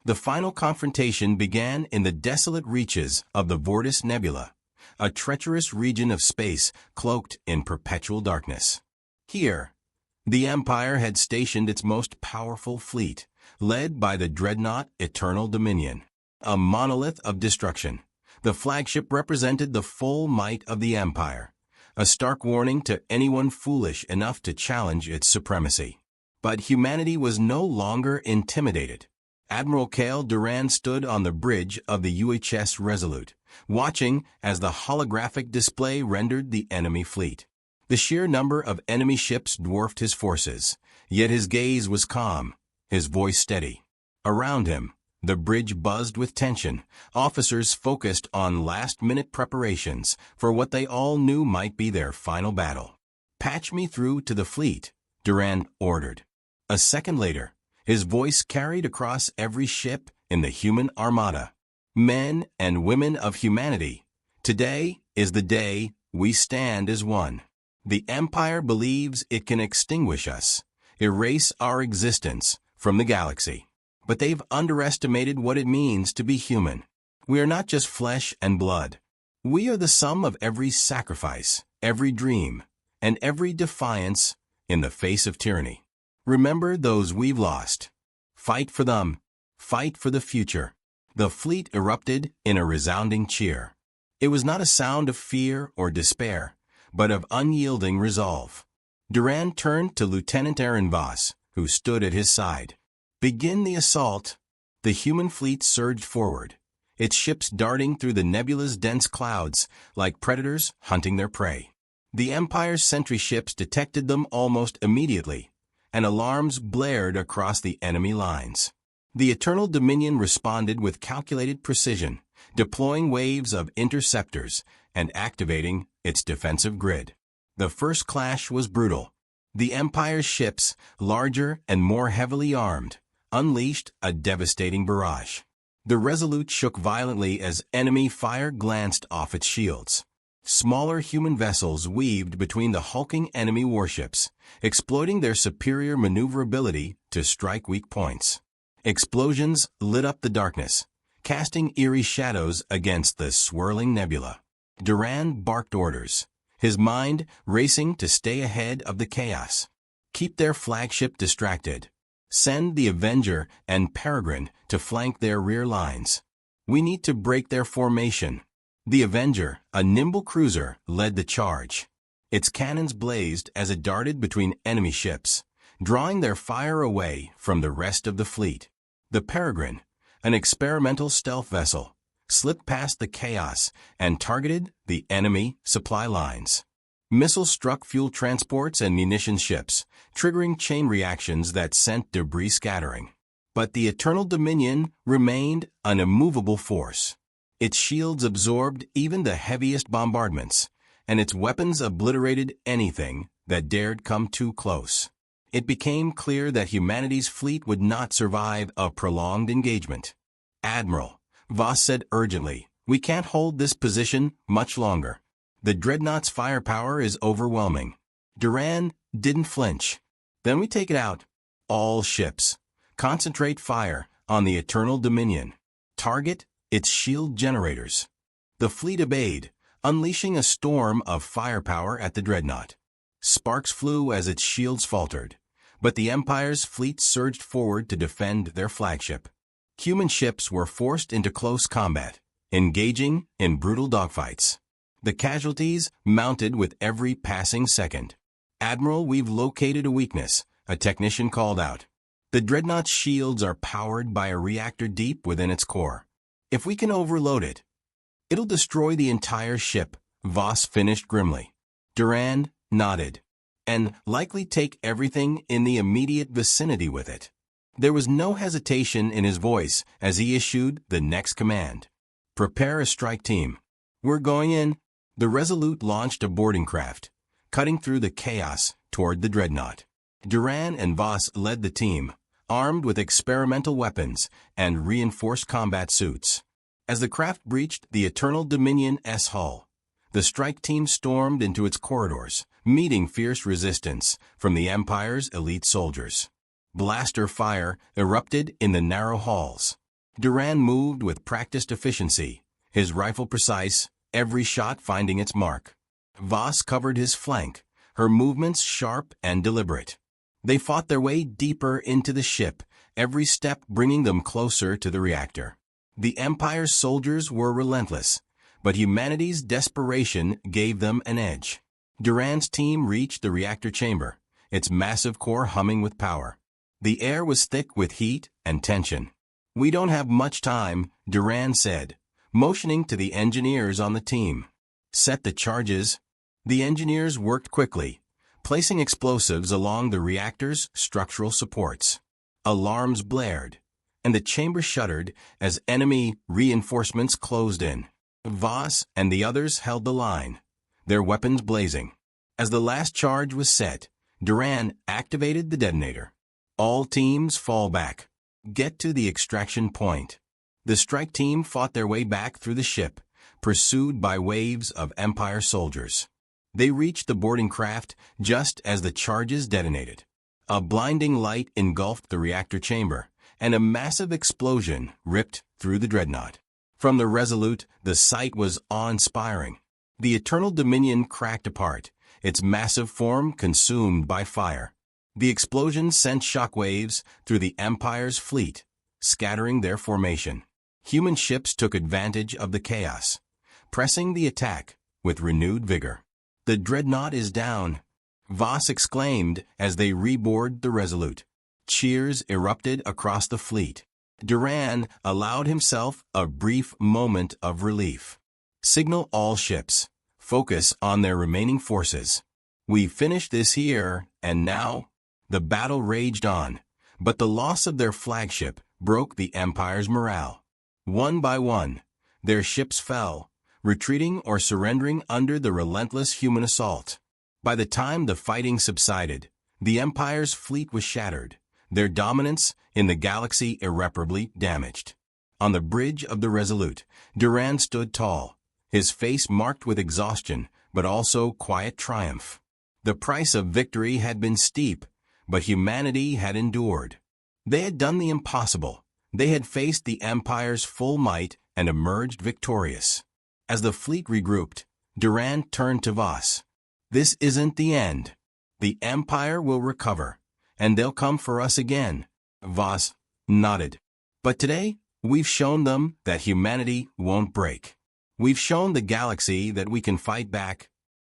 The final confrontation began in the desolate reaches of the Vortis Nebula, a treacherous region of space cloaked in perpetual darkness. Here, the Empire had stationed its most powerful fleet, led by the dreadnought Eternal Dominion, a monolith of destruction. The flagship represented the full might of the Empire, a stark warning to anyone foolish enough to challenge its supremacy. But humanity was no longer intimidated. Admiral Cale Durand stood on the bridge of the UHS Resolute, watching as the holographic display rendered the enemy fleet. The sheer number of enemy ships dwarfed his forces, yet his gaze was calm, his voice steady. Around him, the bridge buzzed with tension, officers focused on last-minute preparations for what they all knew might be their final battle. "Patch me through to the fleet," Durand ordered. A second later, his voice carried across every ship in the human armada. "Men and women of humanity, today is the day we stand as one. The Empire believes it can extinguish us, erase our existence from the galaxy. But they've underestimated what it means to be human. We are not just flesh and blood. We are the sum of every sacrifice, every dream, and every defiance in the face of tyranny. Remember those we've lost. Fight for them. Fight for the future." The fleet erupted in a resounding cheer. It was not a sound of fear or despair, but of unyielding resolve. Durand turned to Lieutenant Aaron Voss, who stood at his side. "Begin the assault." The human fleet surged forward, its ships darting through the nebula's dense clouds like predators hunting their prey. The Empire's sentry ships detected them almost immediately, and alarms blared across the enemy lines. The Eternal Dominion responded with calculated precision, deploying waves of interceptors and activating its defensive grid. The first clash was brutal. The Empire's ships, larger and more heavily armed, unleashed a devastating barrage. The Resolute shook violently as enemy fire glanced off its shields. Smaller human vessels weaved between the hulking enemy warships, exploiting their superior maneuverability to strike weak points. Explosions lit up the darkness, casting eerie shadows against the swirling nebula. Durand barked orders, his mind racing to stay ahead of the chaos. "Keep their flagship distracted. Send the Avenger and Peregrine to flank their rear lines. We need to break their formation." The Avenger, a nimble cruiser, led the charge. Its cannons blazed as it darted between enemy ships, drawing their fire away from the rest of the fleet. The Peregrine, an experimental stealth vessel, slipped past the chaos and targeted the enemy supply lines. Missiles struck fuel transports and munitions ships, triggering chain reactions that sent debris scattering. But the Eternal Dominion remained an immovable force. Its shields absorbed even the heaviest bombardments, and its weapons obliterated anything that dared come too close. It became clear that humanity's fleet would not survive a prolonged engagement. "Admiral," Voss said urgently, "we can't hold this position much longer. The dreadnought's firepower is overwhelming." Durand didn't flinch. "Then we take it out. All ships. Concentrate fire on the Eternal Dominion. Target its shield generators." The fleet obeyed, unleashing a storm of firepower at the dreadnought. Sparks flew as its shields faltered, but the Empire's fleet surged forward to defend their flagship. Human ships were forced into close combat, engaging in brutal dogfights. The casualties mounted with every passing second. "Admiral, we've located a weakness," a technician called out. "The dreadnought's shields are powered by a reactor deep within its core. If we can overload it, it'll destroy the entire ship," Voss finished grimly. Durand nodded. "And likely take everything in the immediate vicinity with it." There was no hesitation in his voice as he issued the next command. "Prepare a strike team. We're going in." The Resolute launched a boarding craft, cutting through the chaos toward the dreadnought. Durand and Voss led the team, armed with experimental weapons and reinforced combat suits. As the craft breached the Eternal Dominion's hull, the strike team stormed into its corridors, meeting fierce resistance from the Empire's elite soldiers. Blaster fire erupted in the narrow halls, Duran moved with practiced efficiency, his rifle precise, every shot finding its mark. Voss covered his flank, her movements sharp and deliberate. They fought their way deeper into the ship, every step bringing them closer to the reactor. The Empire's soldiers were relentless, but humanity's desperation gave them an edge. Duran's team reached the reactor chamber, its massive core humming with power. The air was thick with heat and tension. "We don't have much time," Duran said, motioning to the engineers on the team. "Set the charges." The engineers worked quickly, placing explosives along the reactor's structural supports. Alarms blared, and the chamber shuddered as enemy reinforcements closed in. Voss and the others held the line, their weapons blazing. As the last charge was set, Duran activated the detonator. "All teams fall back. Get to the extraction point." The strike team fought their way back through the ship, pursued by waves of Empire soldiers. They reached the boarding craft just as the charges detonated. A blinding light engulfed the reactor chamber, and a massive explosion ripped through the dreadnought. From the Resolute, the sight was awe-inspiring. The Eternal Dominion cracked apart, its massive form consumed by fire. The explosion sent shockwaves through the Empire's fleet, scattering their formation. Human ships took advantage of the chaos, pressing the attack with renewed vigor. "The dreadnought is down," Voss exclaimed as they reboarded the Resolute. Cheers erupted across the fleet. Duran allowed himself a brief moment of relief. "Signal all ships. Focus on their remaining forces. We finished this here, and now?" The battle raged on, but the loss of their flagship broke the Empire's morale. One by one, their ships fell, retreating or surrendering under the relentless human assault. By the time the fighting subsided, the Empire's fleet was shattered, their dominance in the galaxy irreparably damaged. On the bridge of the Resolute, Duran stood tall, his face marked with exhaustion, but also quiet triumph. The price of victory had been steep, but humanity had endured. They had done the impossible. They had faced the Empire's full might and emerged victorious. As the fleet regrouped, Duran turned to Voss. "This isn't the end. The Empire will recover, and they'll come for us again." Voss nodded. "But today, we've shown them that humanity won't break. We've shown the galaxy that we can fight back."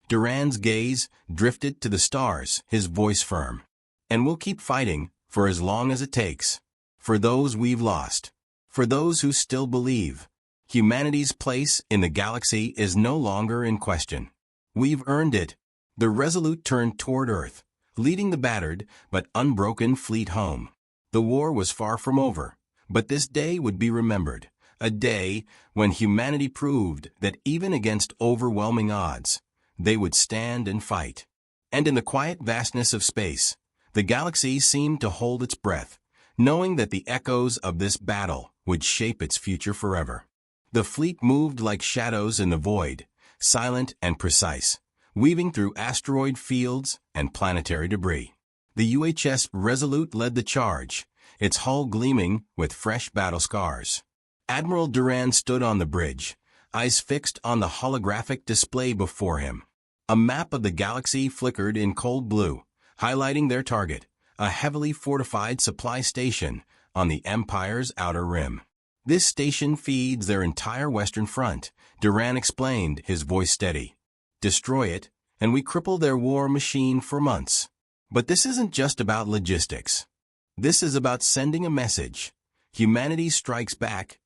Duran's gaze drifted to the stars, his voice firm. "And we'll keep fighting for as long as it takes. For those we've lost. For those who still believe. Humanity's place in the galaxy is no longer in question. We've earned it." The Resolute turned toward Earth, leading the battered but unbroken fleet home. The war was far from over, but this day would be remembered, a day when humanity proved that even against overwhelming odds, they would stand and fight. And in the quiet vastness of space, the galaxy seemed to hold its breath, knowing that the echoes of this battle would shape its future forever. The fleet moved like shadows in the void, silent and precise, weaving through asteroid fields and planetary debris. The UHS Resolute led the charge, its hull gleaming with fresh battle scars. Admiral Duran stood on the bridge, eyes fixed on the holographic display before him. A map of the galaxy flickered in cold blue, highlighting their target, a heavily fortified supply station on the Empire's outer rim. "This station feeds their entire western front," Duran explained, his voice steady. "Destroy it, and we cripple their war machine for months. But this isn't just about logistics. This is about sending a message. Humanity strikes back."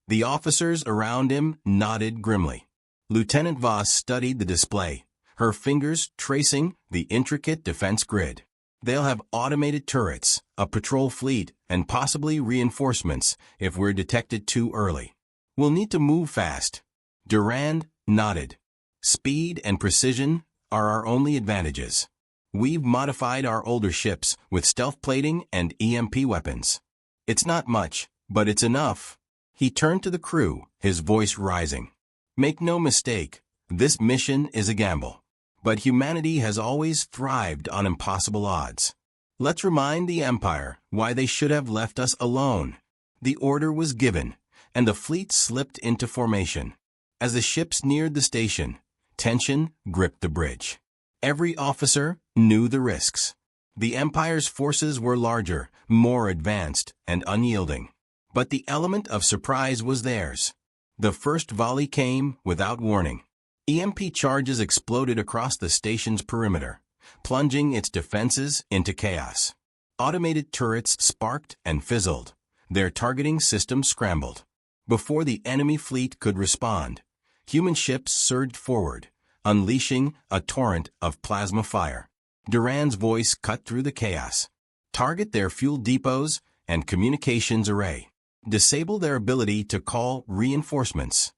The officers around him nodded grimly. Lieutenant Voss studied the display, her fingers tracing the intricate defense grid. "They'll have automated turrets, a patrol fleet, and possibly reinforcements if we're detected too early. We'll need to move fast." Duran nodded. "Speed and precision are our only advantages. We've modified our older ships with stealth plating and EMP weapons. It's not much, but it's enough." He turned to the crew, his voice rising. "Make no mistake, this mission is a gamble. But humanity has always thrived on impossible odds. Let's remind the Empire why they should have left us alone." The order was given, and the fleet slipped into formation. As the ships neared the station, tension gripped the bridge. Every officer knew the risks. The Empire's forces were larger, more advanced, and unyielding. But the element of surprise was theirs. The first volley came without warning. EMP charges exploded across the station's perimeter, plunging its defenses into chaos. Automated turrets sparked and fizzled. Their targeting systems scrambled. Before the enemy fleet could respond, human ships surged forward, unleashing a torrent of plasma fire. Duran's voice cut through the chaos. Target their fuel depots and communications array. Disable their ability to call reinforcements.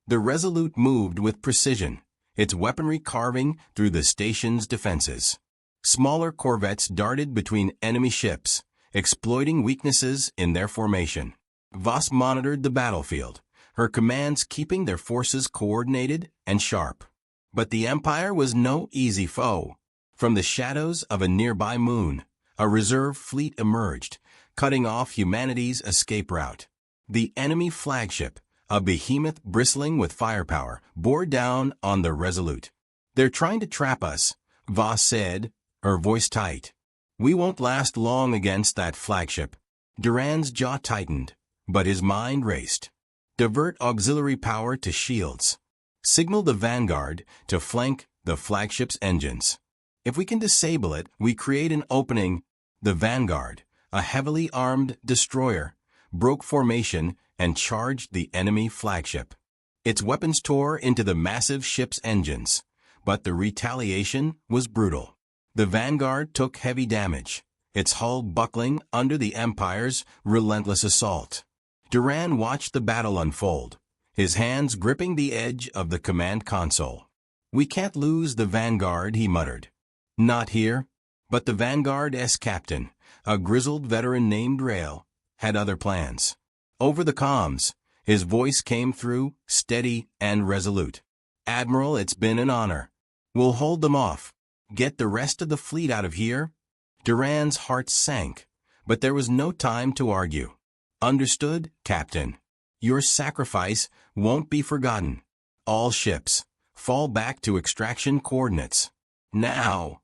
The Resolute moved with precision, its weaponry carving through the station's defenses. Smaller corvettes darted between enemy ships, exploiting weaknesses in their formation. Voss monitored the battlefield, her commands keeping their forces coordinated and sharp. But the Empire was no easy foe. From the shadows of a nearby moon, a reserve fleet emerged, cutting off humanity's escape route. The enemy flagship, a behemoth bristling with firepower, bore down on the Resolute. "They're trying to trap us," Voss said, her voice tight. "We won't last long against that flagship." Duran's jaw tightened, but his mind raced. Divert auxiliary power to shields. Signal the Vanguard to flank the flagship's engines. If we can disable it, we create an opening. The Vanguard, a heavily armed destroyer, broke formation and charged the enemy flagship. Its weapons tore into the massive ship's engines, but the retaliation was brutal. The Vanguard took heavy damage, its hull buckling under the Empire's relentless assault. Duran watched the battle unfold, his hands gripping the edge of the command console. "We can't lose the Vanguard," he muttered. "Not here." But the Vanguard's captain, a grizzled veteran named Rail, had other plans. Over the comms, his voice came through, steady and resolute. "Admiral, it's been an honor. We'll hold them off. Get the rest of the fleet out of here." Duran's heart sank, but there was no time to argue. "Understood, Captain. Your sacrifice won't be forgotten. All ships, fall back to extraction coordinates. Now."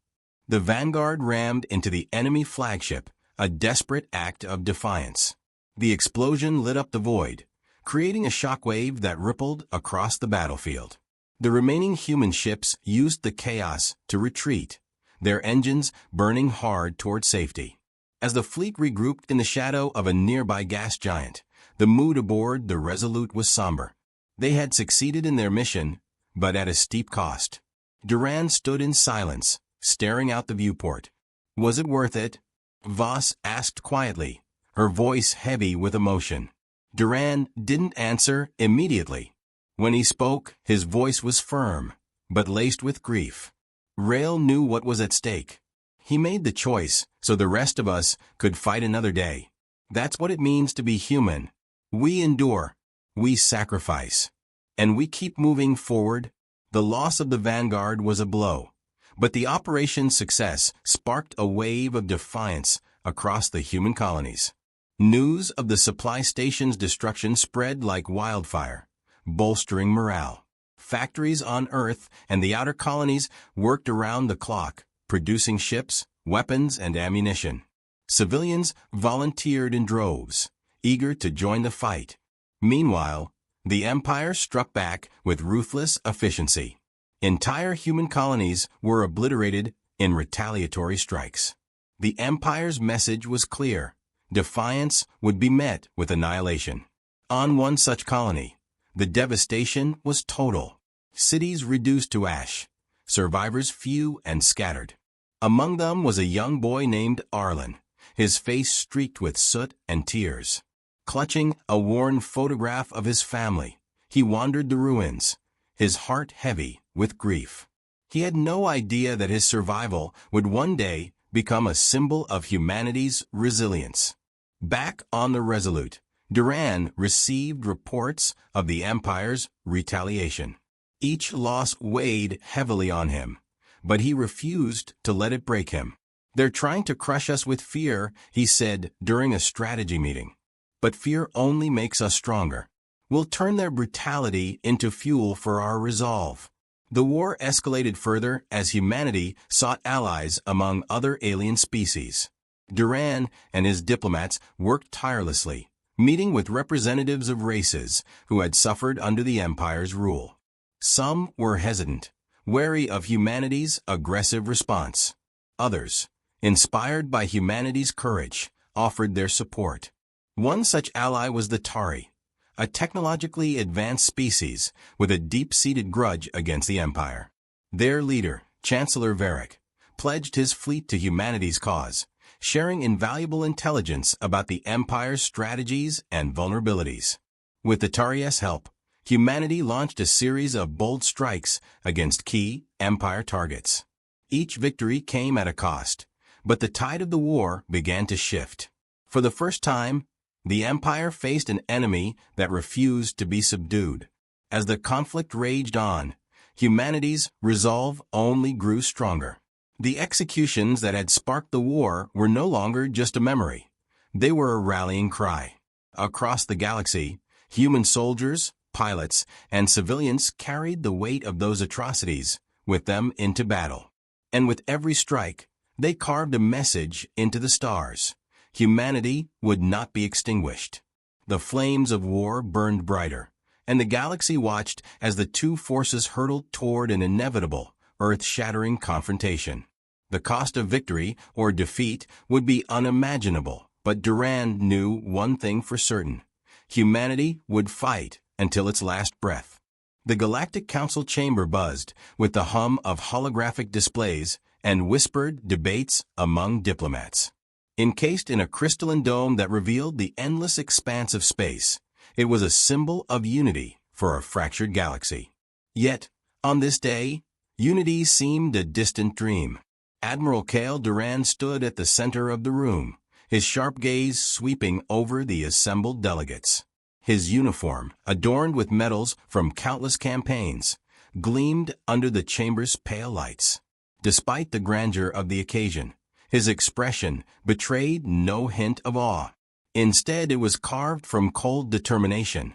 The Vanguard rammed into the enemy flagship, a desperate act of defiance. The explosion lit up the void, creating a shockwave that rippled across the battlefield. The remaining human ships used the chaos to retreat, their engines burning hard toward safety. As the fleet regrouped in the shadow of a nearby gas giant, the mood aboard the Resolute was somber. They had succeeded in their mission, but at a steep cost. Duran stood in silence, staring out the viewport. "Was it worth it?" Voss asked quietly, her voice heavy with emotion. Duran didn't answer immediately. When he spoke, his voice was firm, but laced with grief. Rail knew what was at stake. He made the choice so the rest of us could fight another day. That's what it means to be human. We endure, we sacrifice, and we keep moving forward. The loss of the Vanguard was a blow, but the operation's success sparked a wave of defiance across the human colonies. News of the supply station's destruction spread like wildfire, bolstering morale. Factories on Earth and the outer colonies worked around the clock, producing ships, weapons, and ammunition. Civilians volunteered in droves, eager to join the fight. Meanwhile, the Empire struck back with ruthless efficiency. Entire human colonies were obliterated in retaliatory strikes. The Empire's message was clear. Defiance would be met with annihilation. On one such colony, the devastation was total. Cities reduced to ash, survivors few and scattered. Among them was a young boy named Arlen, his face streaked with soot and tears. Clutching a worn photograph of his family, he wandered the ruins, his heart heavy with grief. He had no idea that his survival would one day become a symbol of humanity's resilience. Back on the Resolute, Duran received reports of the Empire's retaliation. Each loss weighed heavily on him, but he refused to let it break him. "They're trying to crush us with fear," he said during a strategy meeting. "But fear only makes us stronger." We'll turn their brutality into fuel for our resolve. The war escalated further as humanity sought allies among other alien species. Duran and his diplomats worked tirelessly, meeting with representatives of races who had suffered under the Empire's rule. Some were hesitant, wary of humanity's aggressive response. Others, inspired by humanity's courage, offered their support. One such ally was the Tari, a technologically advanced species with a deep-seated grudge against the Empire. Their leader, Chancellor Varric, pledged his fleet to humanity's cause, sharing invaluable intelligence about the Empire's strategies and vulnerabilities. With the Tari's help, humanity launched a series of bold strikes against key Empire targets. Each victory came at a cost, but the tide of the war began to shift. For the first time, the Empire faced an enemy that refused to be subdued. As the conflict raged on, humanity's resolve only grew stronger. The executions that had sparked the war were no longer just a memory. They were a rallying cry. Across the galaxy, human soldiers, pilots, and civilians carried the weight of those atrocities with them into battle. And with every strike, they carved a message into the stars. Humanity would not be extinguished. The flames of war burned brighter, and the galaxy watched as the two forces hurtled toward an inevitable, earth-shattering confrontation. The cost of victory or defeat would be unimaginable, but Duran knew one thing for certain. Humanity would fight until its last breath. The Galactic Council chamber buzzed with the hum of holographic displays and whispered debates among diplomats. Encased in a crystalline dome that revealed the endless expanse of space, it was a symbol of unity for a fractured galaxy. Yet, on this day, unity seemed a distant dream. Admiral Kale Duran stood at the center of the room, his sharp gaze sweeping over the assembled delegates. His uniform, adorned with medals from countless campaigns, gleamed under the chamber's pale lights. Despite the grandeur of the occasion, his expression betrayed no hint of awe. Instead, it was carved from cold determination.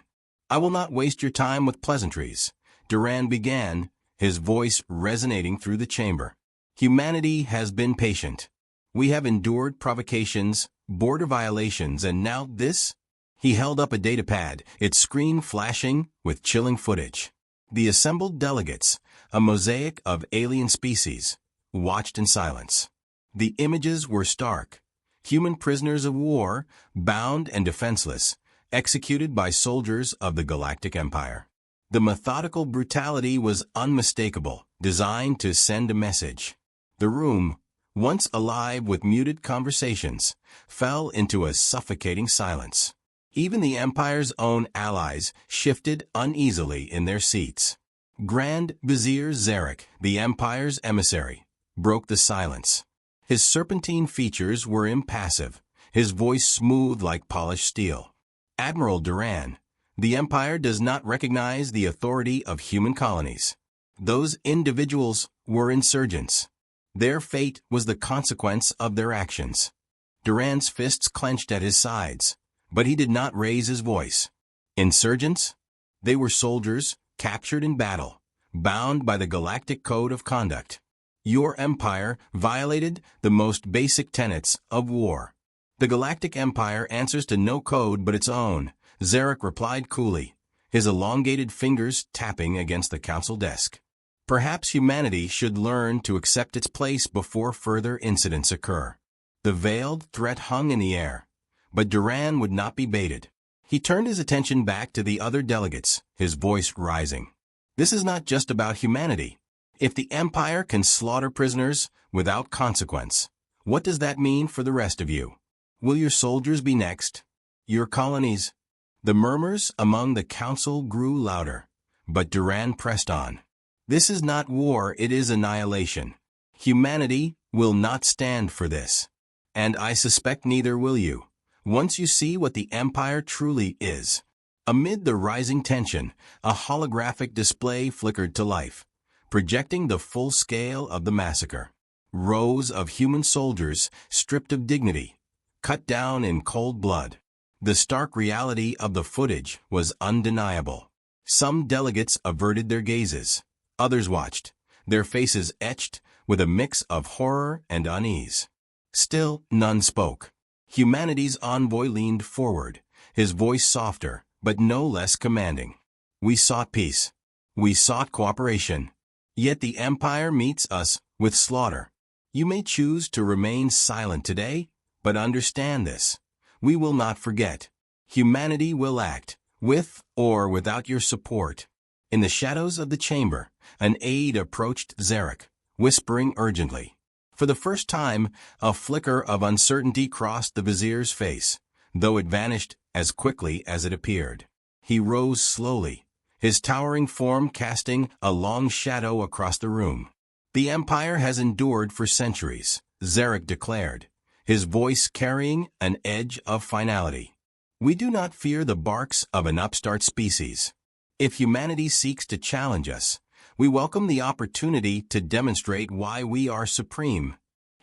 "I will not waste your time with pleasantries," Duran began, his voice resonating through the chamber. "Humanity has been patient. We have endured provocations, border violations, and now this?" He held up a datapad, its screen flashing with chilling footage. The assembled delegates, a mosaic of alien species, watched in silence. The images were stark. Human prisoners of war, bound and defenseless, executed by soldiers of the Galactic Empire. The methodical brutality was unmistakable, designed to send a message. The room, once alive with muted conversations, fell into a suffocating silence. Even the Empire's own allies shifted uneasily in their seats. Grand Vizier Zarek, the Empire's emissary, broke the silence. His serpentine features were impassive, his voice smooth like polished steel. "Admiral Duran, the Empire does not recognize the authority of human colonies. Those individuals were insurgents. Their fate was the consequence of their actions." Duran's fists clenched at his sides, but he did not raise his voice. Insurgents? They were soldiers, captured in battle, bound by the Galactic Code of Conduct. Your empire violated the most basic tenets of war. The Galactic Empire answers to no code but its own, Zarek replied coolly, his elongated fingers tapping against the council desk. Perhaps humanity should learn to accept its place before further incidents occur. The veiled threat hung in the air, but Duran would not be baited. He turned his attention back to the other delegates, his voice rising. "This is not just about humanity. If the Empire can slaughter prisoners without consequence, what does that mean for the rest of you? Will your soldiers be next? Your colonies?" The murmurs among the council grew louder, but Duran pressed on. "This is not war, it is annihilation. Humanity will not stand for this. And I suspect neither will you, once you see what the Empire truly is." Amid the rising tension, a holographic display flickered to life, projecting the full scale of the massacre. Rows of human soldiers stripped of dignity, cut down in cold blood. The stark reality of the footage was undeniable. Some delegates averted their gazes. Others watched, their faces etched with a mix of horror and unease. Still, none spoke. Humanity's envoy leaned forward, his voice softer, but no less commanding. We sought peace. We sought cooperation. Yet the Empire meets us with slaughter. You may choose to remain silent today, but understand this. We will not forget. Humanity will act, with or without your support. In the shadows of the chamber, an aide approached Zarek, whispering urgently. For the first time, a flicker of uncertainty crossed the vizier's face, though it vanished as quickly as it appeared. He rose slowly, his towering form casting a long shadow across the room. The Empire has endured for centuries, Zarek declared, his voice carrying an edge of finality. We do not fear the barks of an upstart species. If humanity seeks to challenge us, we welcome the opportunity to demonstrate why we are supreme.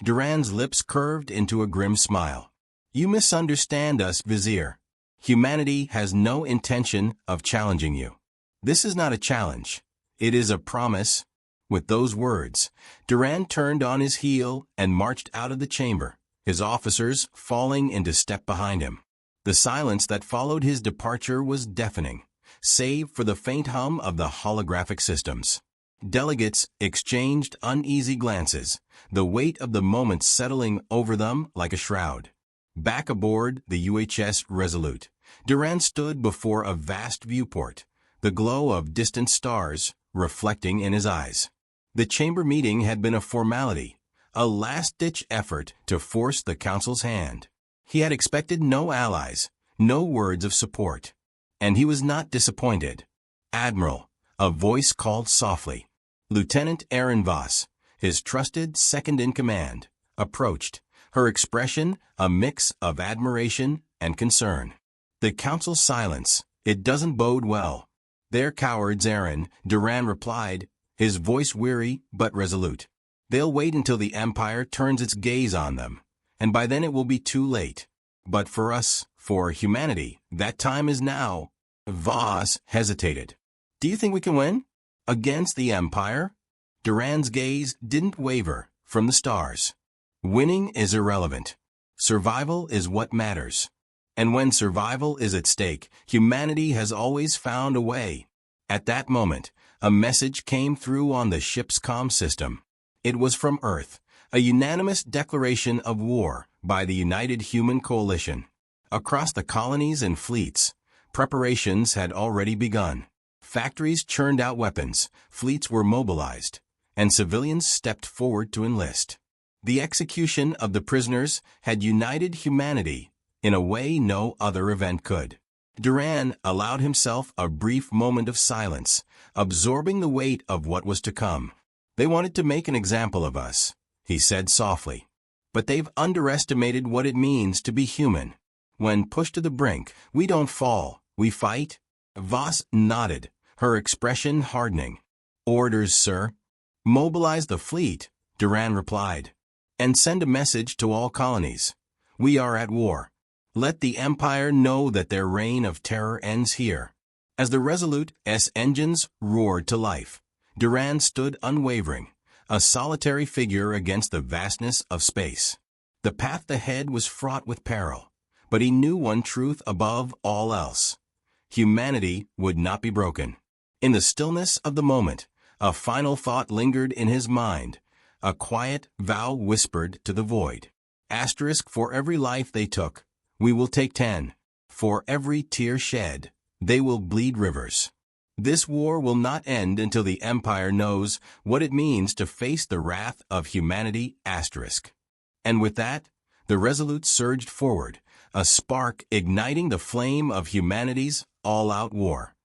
Duran's lips curved into a grim smile. You misunderstand us, Vizier. Humanity has no intention of challenging you. This is not a challenge. It is a promise. With those words, Duran turned on his heel and marched out of the chamber, his officers falling into step behind him. The silence that followed his departure was deafening, save for the faint hum of the holographic systems. Delegates exchanged uneasy glances, the weight of the moment settling over them like a shroud. Back aboard the UHS Resolute, Duran stood before a vast viewport, the glow of distant stars reflecting in his eyes. The chamber meeting had been a formality, a last-ditch effort to force the Council's hand. He had expected no allies, no words of support. And he was not disappointed. Admiral, a voice called softly. Lieutenant Aaron Voss, his trusted second-in-command, approached, her expression a mix of admiration and concern. The Council's silence, it doesn't bode well. They're cowards, Aaron, Duran replied, his voice weary but resolute. They'll wait until the Empire turns its gaze on them, and by then it will be too late. But for us, for humanity, that time is now. Voss hesitated. Do you think we can win? Against the Empire? Duran's gaze didn't waver from the stars. Winning is irrelevant. Survival is what matters. And when survival is at stake, humanity has always found a way. At that moment, a message came through on the ship's comm system. It was from Earth, a unanimous declaration of war by the United Human Coalition. Across the colonies and fleets, preparations had already begun. Factories churned out weapons, fleets were mobilized, and civilians stepped forward to enlist. The execution of the prisoners had united humanity in a way no other event could. Duran allowed himself a brief moment of silence, absorbing the weight of what was to come. They wanted to make an example of us, he said softly. But they've underestimated what it means to be human. When pushed to the brink, we don't fall, we fight. Voss nodded, her expression hardening. Orders, sir. Mobilize the fleet, Duran replied. And send a message to all colonies. We are at war. Let the Empire know that their reign of terror ends here. As the Resolute's engines roared to life, Duran stood unwavering, a solitary figure against the vastness of space. The path ahead was fraught with peril, but he knew one truth above all else. Humanity would not be broken. In the stillness of the moment, a final thought lingered in his mind. A quiet vow whispered to the void. Asterisk, for every life they took, we will take 10. For every tear shed, they will bleed rivers. This war will not end until the Empire knows what it means to face the wrath of humanity. Asterisk. And with that, the Resolute surged forward, a spark igniting the flame of humanity's all-out war.